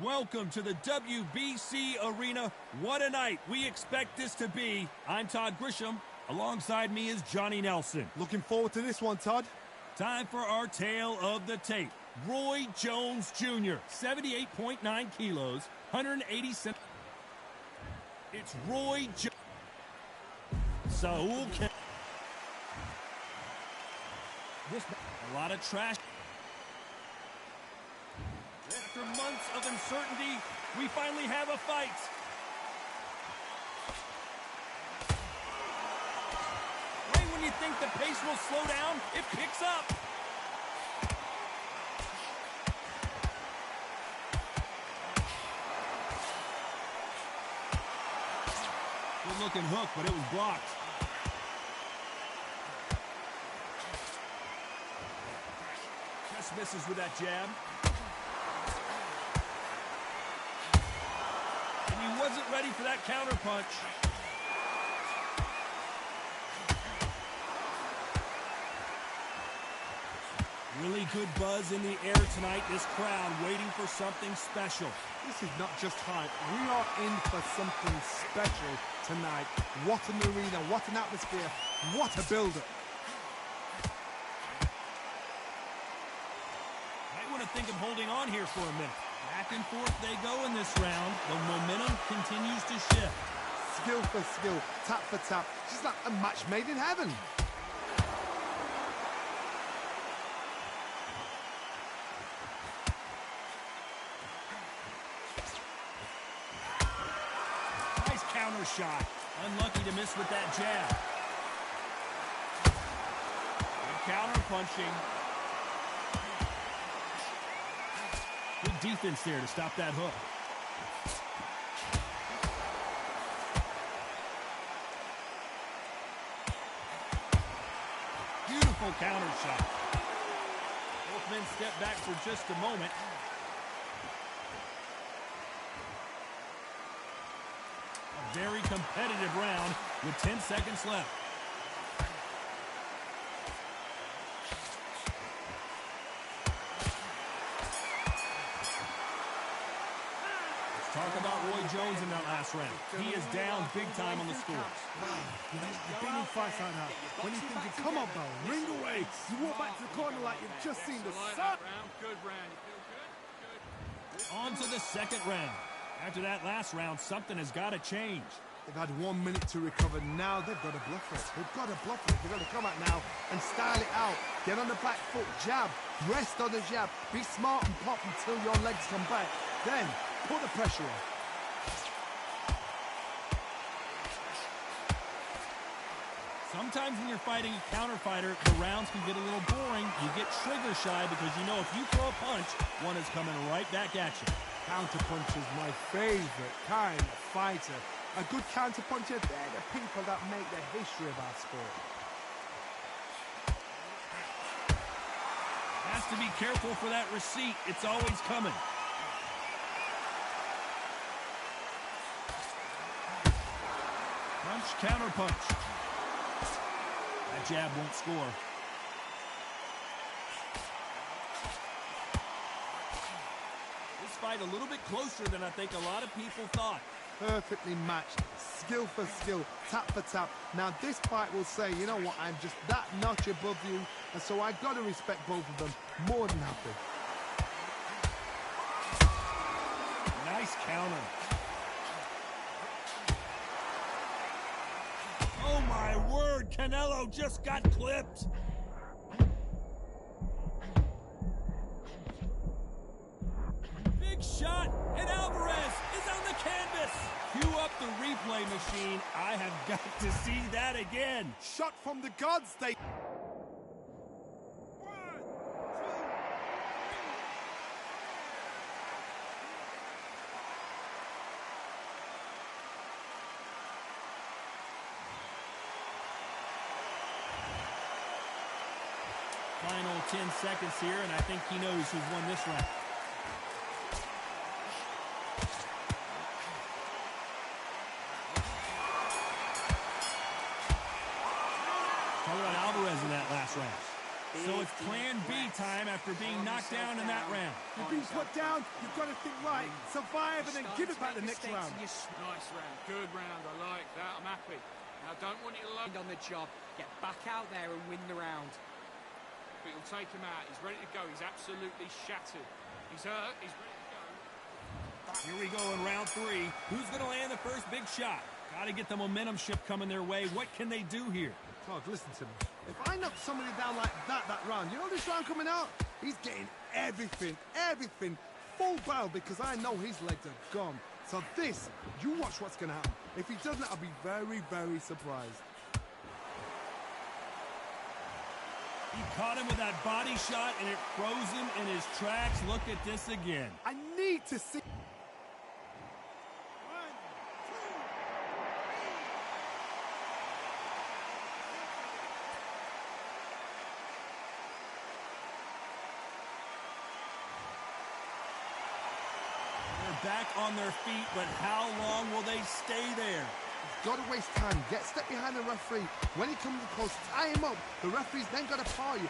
Welcome to the WBC Arena. What a night we expect this to be. I'm Todd Grisham. Alongside me is Johnny Nelson. Looking forward to this one, Todd. Time for our tale of the tape. Roy Jones Jr., 78.9 kilos, 180 cents. It's Roy Jones. Saul Can. A lot of trash. After months of uncertainty, we finally have a fight. Right when you think the pace will slow down, it picks up. Good looking hook, but it was blocked. Just misses with that jab. And he wasn't ready for that counter punch. Really good buzz in the air tonight. This crowd waiting for something special. This is not just hype. We are in for something special tonight. What an arena, what an atmosphere, what a build-up. Might want to think of holding on here for a minute. Back and forth they go in this round. The momentum continues to shift. Skill for skill, tap for tap. Just like a match made in heaven. Nice counter shot. Unlucky to miss with that jab. Good counter punching. Good defense there to stop that hook. Beautiful counter shot. Both men step back for just a moment. A very competitive round with 10 seconds left. Talk about Roy Jones in that last round. He is down big time on the scores. You've been in fights like that. When you think, come on, bro, ring away. You walk back to the corner like you've just seen the sun. Good round. You feel good? On to the second round. After that last round, something has got to change. They've had 1 minute to recover. Now they've got to bluff it. They've got to bluff it. They've got to come out now and style it out. Get on the back foot, jab, rest on the jab. Be smart and pop until your legs come back. Then put the pressure on. Sometimes when you're fighting a counter fighter, the rounds can get a little boring. You get trigger shy because you know if you throw a punch, one is coming right back at you. Counter punch is my favorite kind of fighter. A good counter puncher, they're the people that make the history of our sport. Has to be careful for that receipt. It's always coming. Punch, counter punch. That jab won't score. This fight a little bit closer than I think a lot of people thought. Perfectly matched, skill for skill, tap for tap. Now this fight will say, you know what, I'm just that notch above you, and so I've got to respect both of them more than happy. Nice counter. Oh my word, Canelo just got clipped. Big shot, and Alvarez is on the canvas. Cue up the replay machine. I have got to see that again. Shot from the gods, they... Final 10 seconds here, and I think he knows who's won this round. Talk about Alvarez in that last round. So it's plan B time after being knocked down in that round. You've been put down, you've got to think right, survive and then give it back the next round. Nice round, good round, I like that, I'm happy. Now, I don't want you to load On the job, get back out there and win the round. but you'll take him out. He's ready to go. He's absolutely shattered. He's hurt. He's ready to go. Here we go in round 3. Who's going to land the first big shot? Got to get the momentum shift coming their way. What can they do here? Todd, listen to me. If I knock somebody down like that round, you know this round coming out? He's getting everything, full barrel because I know his legs are gone. So this, you watch what's going to happen. If he doesn't, I'll be very, very surprised. He caught him with that body shot, and it froze him in his tracks. Look at this again. I need to see... Back on their feet, but how long will they stay there? Got to waste time. Get step behind the referee. When he comes close, tie him up. The referee's then got to paw you.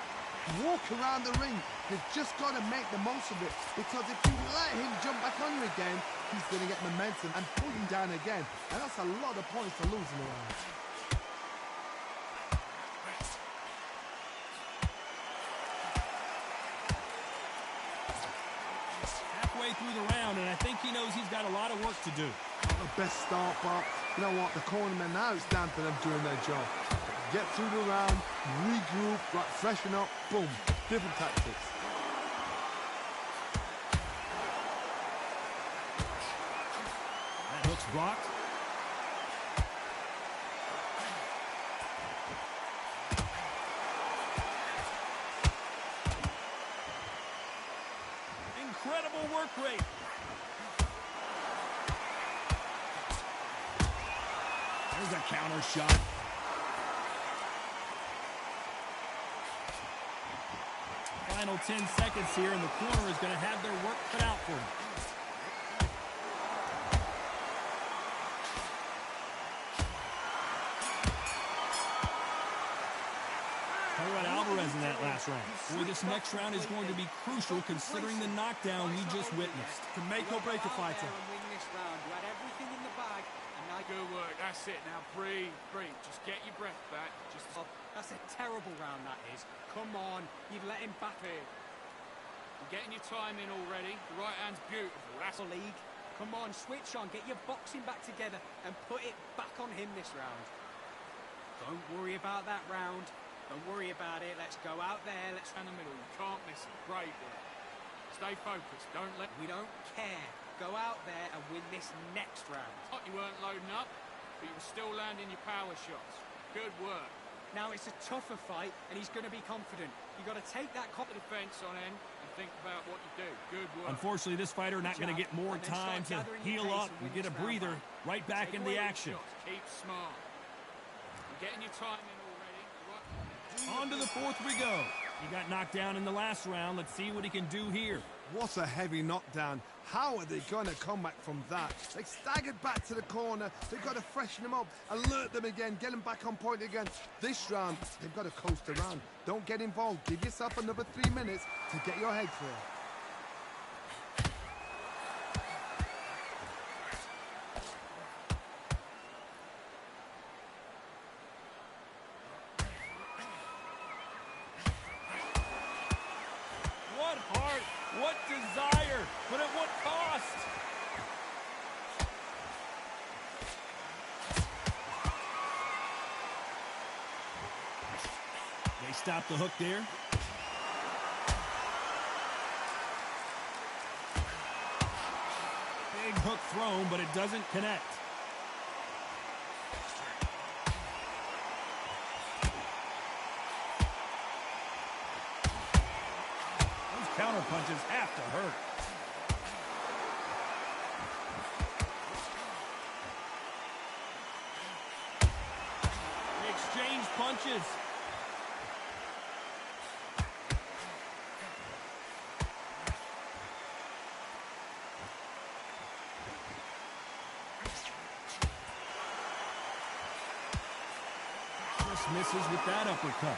Walk around the ring. You've just got to make the most of it. Because if you let him jump back on you again, he's going to get momentum and pull you down again. And that's a lot of points to lose in the round. Through the round, and I think he knows he's got a lot of work to do. Not the best start, but you know what? The cornermen, now it's down to them doing their job. Get through the round, regroup, right, freshen up, boom. Different tactics. That hook's blocked. Incredible work rate. There's a counter shot. Final 10 seconds here, and the corner is going to have their work cut out for them. Alvarez in that last round. Boy, this next round is going to be crucial considering the knockdown we just witnessed. To make or break a fighter. Win this round. You had everything in the bag, and now Good work. That's it. Now breathe, breathe. Just get your breath back. Just that's a terrible round, that is. Come on, you'd let him back here. You're getting your time in already. The right hand's beautiful. That's the league. Come on, switch on. Get your boxing back together and put it back on him this round. Don't worry about that round. Don't worry about it. Let's go out there. Let's in the middle. You can't miss it. Great work. Stay focused. Don't let... We don't care. Go out there and win this next round. You weren't loading up, but you were still landing your power shots. Good work. Now it's a tougher fight, and he's going to be confident. You've got to take that defense on end and think about what you do. Good work. Unfortunately, this fighter not going to get more time to heal up and get a breather. Right back in the action. Keep smart. You're getting your time in already. On to the fourth we go. He got knocked down in the last round. Let's see what he can do here. What a heavy knockdown. How are they going to come back from that? They staggered back to the corner. They've got to freshen them up, alert them again, get them back on point again. This round, they've got to coast around. Don't get involved. Give yourself another 3 minutes to get your head clear. What heart, what desire, but at what cost? They stopped the hook there. Big hook thrown, but it doesn't connect. Counter punches have to hurt. They exchange punches. Just misses with that uppercut.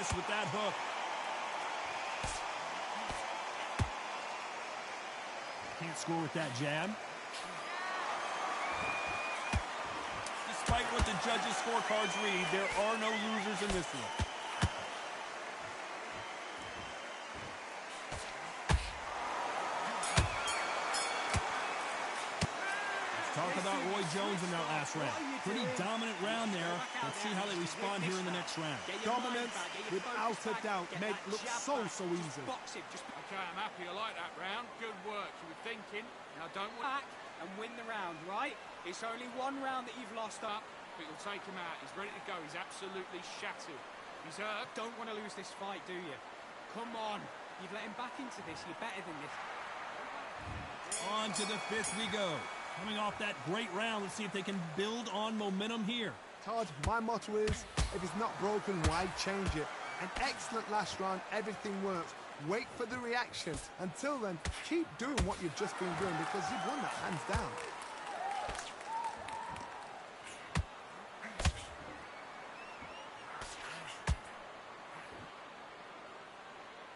miss with that hook. Can't score with that jab. Despite what the judges' scorecards read, there are no losers in this one. Talk about Roy Jones in that last round. Pretty dominant round there. Let's see how they respond here in the next round. Dominance, without a doubt, made it look so easy. Okay, I'm happy. I like that round. Good work. You were thinking. Now don't want Back and win the round, right? It's only one round that you've lost up. but you'll take him out. He's ready to go. He's absolutely shattered. He's hurt. Don't want to lose this fight, do you? Come on. You've let him back into this. You're better than this. On to the fifth we go. Coming off that great round, let's see if they can build on momentum here. Todd, my motto is, if it's not broken, why change it? An excellent last round, everything works. Wait for the reaction. Until then, keep doing what you've just been doing because you've won that hands down.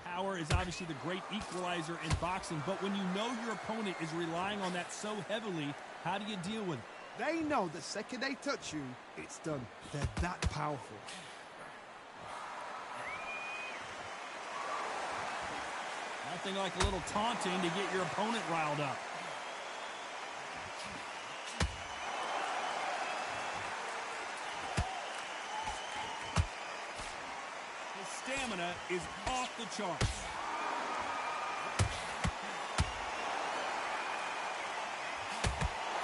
Power is obviously the great equalizer in boxing, but when you know your opponent is relying on that so heavily, how do you deal with it? They know the second they touch you, it's done. They're that powerful. Nothing like a little taunting to get your opponent riled up. His stamina is off the charts.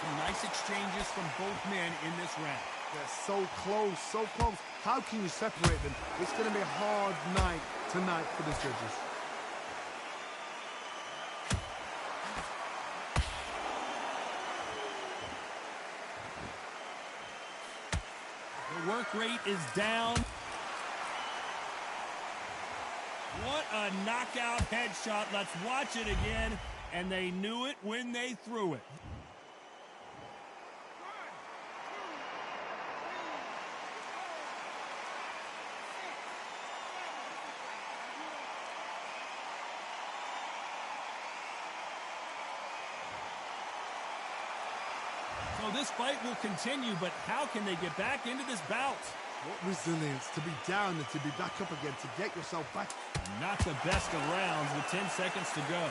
Some nice exchanges from both men in this round. They're so close, so close. How can you separate them? It's going to be a hard night tonight for the judges. The work rate is down. What a knockout headshot. Let's watch it again. And they knew it when they threw it. So this fight will continue, but how can they get back into this bout? What resilience to be down and to be back up again, to get yourself back. Not the best of rounds with 10 seconds to go.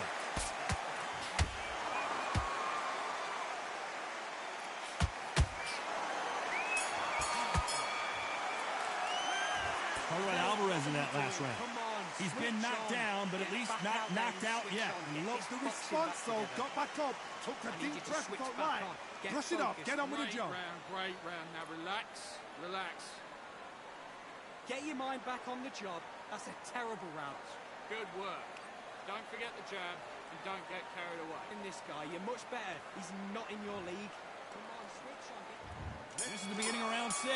Alvarez in that last round. He's been knocked down, but at least not knocked out yet. Loves the response, though. Got back up, took a deep breath, got right. Brush it off, get on with the job. Great round. Now relax, relax. Get your mind back on the job. That's a terrible round. Good work. Don't forget the jab and don't get carried away. In this guy, you're much better. He's not in your league. Come on, switch on. This is the beginning of round 6.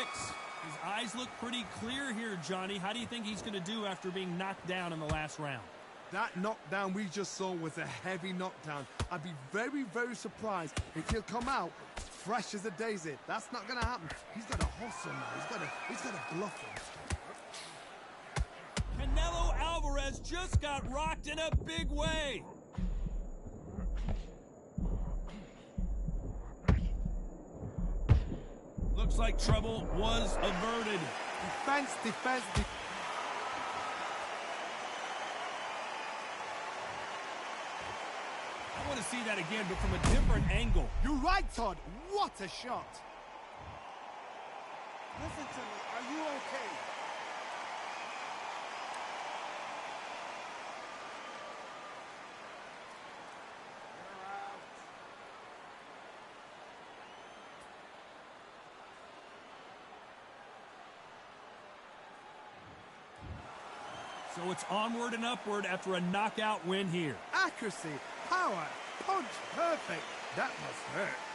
His eyes look pretty clear here, Johnny. How do you think he's going to do after being knocked down in the last round? That knockdown we just saw was a heavy knockdown. I'd be very, very surprised if he'll come out fresh as a daisy. That's not going to happen. He's got to hustle now. He's got to bluff him. Canelo Alvarez just got rocked in a big way. Looks like trouble was averted. Defense, defense, defense. I want to see that again, but from a different angle. You're right, Todd. What a shot. Listen to me. Are you okay? So it's onward and upward after a knockout win here. Accuracy, power, punch, perfect. That must hurt.